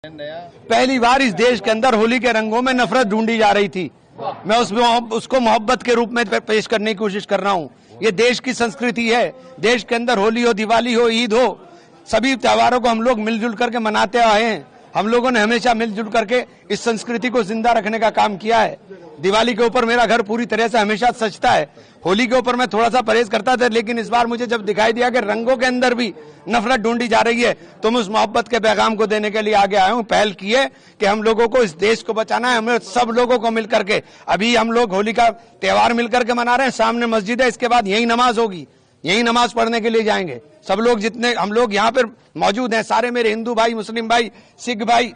पहली बार इस देश के अंदर होली के रंगों में नफरत ढूंढी जा रही थी। मैं उसको मोहब्बत के रूप में पेश करने की कोशिश कर रहा हूँ। ये देश की संस्कृति है। देश के अंदर होली हो, दिवाली हो, ईद हो, सभी त्योहारों को हम लोग मिलजुल करके मनाते आए हैं। हम लोगों ने हमेशा मिलजुल करके इस संस्कृति को जिंदा रखने का काम किया है। दिवाली के ऊपर मेरा घर पूरी तरह से हमेशा सजता है। होली के ऊपर मैं थोड़ा सा परहेज करता था, लेकिन इस बार मुझे जब दिखाई दिया कि रंगों के अंदर भी नफरत ढूंढी जा रही है, तो मैं उस मोहब्बत के पैगाम को देने के लिए आगे आया हूं। पहल की है कि हम लोगों को इस देश को बचाना है। हमें सब लोगों को मिलकर के, अभी हम लोग होली का त्योहार मिलकर के मना रहे हैं। सामने मस्जिद है, इसके बाद यही नमाज होगी, यही नमाज पढ़ने के लिए जाएंगे। सब लोग जितने हम लोग यहाँ पर मौजूद हैं, सारे मेरे हिंदू भाई, मुस्लिम भाई, सिख भाई,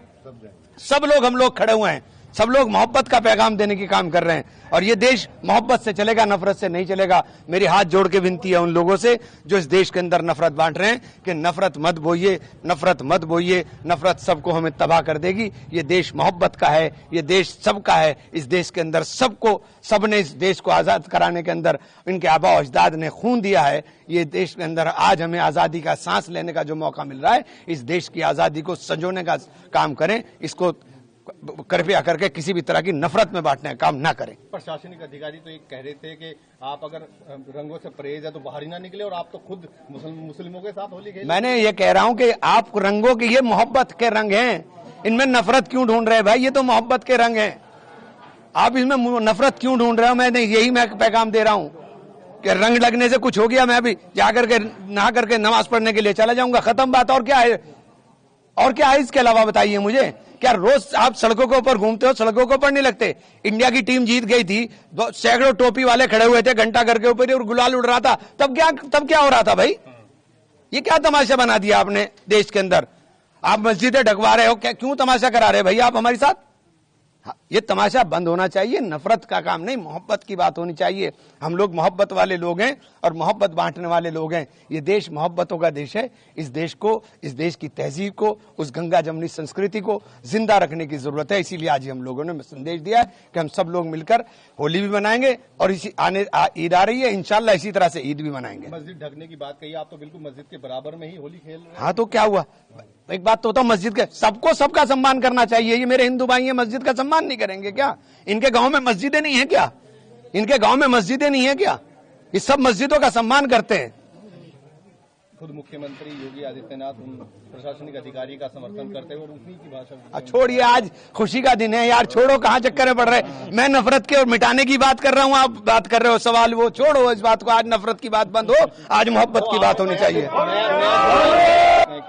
सब लोग हम लोग खड़े हुए हैं। सब लोग मोहब्बत का पैगाम देने की काम कर रहे हैं और ये देश मोहब्बत से चलेगा, नफरत से नहीं चलेगा। मेरी हाथ जोड़ के विनती है उन लोगों से जो इस देश के अंदर नफरत बांट रहे हैं कि नफरत मत बोइए, नफरत मत बोइए। नफरत सबको हमें तबाह कर देगी। ये देश मोहब्बत का है, ये देश सबका है। इस देश के अंदर सबने इस देश को आजाद कराने के अंदर इनके आबा अजदाद ने खून दिया है। ये देश के अंदर आज हमें आजादी का सांस लेने का जो मौका मिल रहा है, इस देश की आजादी को संजोने का काम करें। इसको कृपया करके किसी भी तरह की नफरत में बांटने का काम ना करें। प्रशासनिक अधिकारी तो ये कह रहे थे कि आप अगर रंगों से परहेज है तो बाहर ही ना निकले, और आप तो खुद मुस्लिमों के साथ होली खेल। मैंने ये कह रहा हूं कि आप रंगों के, ये मोहब्बत के रंग हैं, इनमें नफरत क्यों ढूंढ रहे हैं भाई? ये तो मोहब्बत के रंग हैं, आप इसमें नफरत क्यों ढूंढ रहे हो? मैं पैगाम दे रहा हूं कि रंग लगने से कुछ हो गया, मैं अभी जाकर के नहा करके नमाज पढ़ने के लिए चला जाऊंगा, खत्म बात। और क्या है? और क्या है इसके अलावा? बताइए मुझे। क्या रोज आप सड़कों के ऊपर घूमते हो, सड़कों के ऊपर नहीं लगते? इंडिया की टीम जीत गई थी, सैकड़ों टोपी वाले खड़े हुए थे घंटा घर के ऊपर और गुलाल उड़ रहा था। तब क्या हो रहा था भाई? ये क्या तमाशा बना दिया आपने देश के अंदर? आप मस्जिदें ढकवा रहे हो, क्या क्यों तमाशा करा रहे भाई आप हमारे साथ? ये तमाशा बंद होना चाहिए। नफरत का काम नहीं, मोहब्बत की बात होनी चाहिए। हम लोग मोहब्बत वाले लोग हैं और मोहब्बत बांटने वाले लोग हैं। ये देश मोहब्बतों का देश है। इस देश को, इस देश की तहजीब को, उस गंगा जमनी संस्कृति को जिंदा रखने की जरूरत है। इसीलिए आज हम लोगों ने संदेश दिया है कि हम सब लोग मिलकर होली भी मनाएंगे और इसी ईद आ रही है, इंशाल्लाह इसी तरह से ईद भी मनाएंगे। मस्जिद ढकने की बात कही, आप तो बिल्कुल मस्जिद के बराबर में ही होली खेल रहे हैं। हाँ तो क्या हुआ? एक बात तो बताओ, मस्जिद के सबको सबका सम्मान करना चाहिए। ये मेरे हिंदू भाई हैं, मस्जिद का सम्मान नहीं करेंगे क्या? इनके गांव में मस्जिदें नहीं है क्या? इनके गांव में मस्जिदें नहीं है क्या? ये सब मस्जिदों का सम्मान करते हैं। खुद मुख्यमंत्री योगी आदित्यनाथ उन प्रशासनिक अधिकारी का समर्थन करते हैं और उन्हीं की भाषा। छोड़िए, आज खुशी का दिन है यार, छोड़ो, कहाँ चक्कर में पड़ रहे। मैं नफरत के और मिटाने की बात कर रहा हूँ, आप बात कर रहे हो सवाल, वो छोड़ो इस बात को। आज नफरत की बात बंद हो, आज मोहब्बत की बात होनी चाहिए।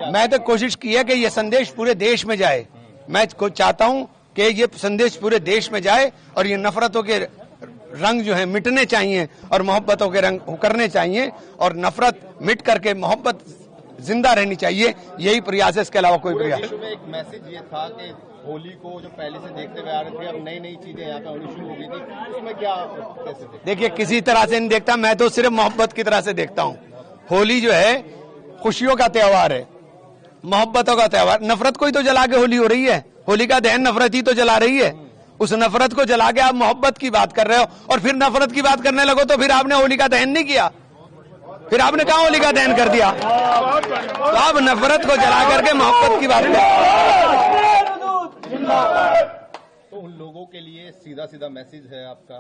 मैं तो कोशिश की है कि ये संदेश पूरे देश में जाए। मैं चाहता हूं कि ये संदेश पूरे देश में जाए और ये नफरतों के रंग जो है मिटने चाहिए और मोहब्बतों के रंग उकरने चाहिए और नफरत मिट करके मोहब्बत जिंदा रहनी चाहिए। यही प्रयास है, इसके अलावा कोई प्रयास। एक मैसेज ये था कि होली को जो पहले से देखते हुए आ रहे थे, अब नई नई चीजें यहाँ पे होनी शुरू हो गई थी, उसमें क्या कैसे देखिए, किसी तरह से नहीं देखता मैं, तो सिर्फ मोहब्बत की तरह से देखता हूँ। होली जो है खुशियों का त्योहार है, मोहब्बतों का त्योहार। नफरत को ही तो जला के होली हो रही है। होली का दहन नफरत ही तो जला रही है। उस नफरत को जला के आप मोहब्बत की बात कर रहे हो और फिर नफरत की बात करने लगो तो फिर आपने होली का दहन नहीं किया, फिर आपने कहा होली का दहन कर दिया। तो आप नफरत को जला करके मोहब्बत की बात कर। तो उन लोगों के लिए सीधा सीधा मैसेज है आपका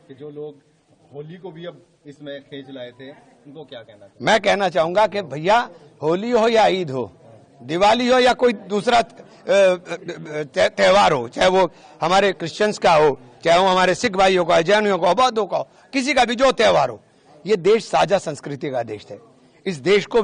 कि जो लोग होली को भी अब इसमें खींच लाए थे, उनको क्या कहना चाहिए? मैं कहना चाहूंगा कि भैया, होली हो या ईद हो, दिवाली हो या कोई दूसरा त्योहार हो, चाहे वो हमारे क्रिश्चियंस का हो, चाहे वो हमारे सिख भाइयों का, जैनियों का, बौद्धों का हो, किसी का भी जो त्योहार हो, ये देश साझा संस्कृति का देश है। इस देश को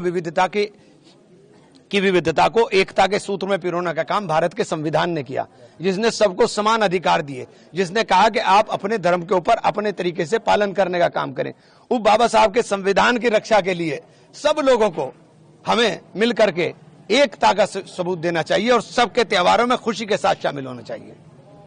विविधता को एकता के सूत्र में पिरोने का काम भारत के संविधान ने किया, जिसने सबको समान अधिकार दिए, जिसने कहा कि आप अपने धर्म के ऊपर अपने तरीके से पालन करने का काम करें। उस बाबा साहब के संविधान की रक्षा के लिए सब लोगों को हमें मिल करके एकता का सबूत देना चाहिए और सबके त्योहारों में खुशी के साथ शामिल होना चाहिए।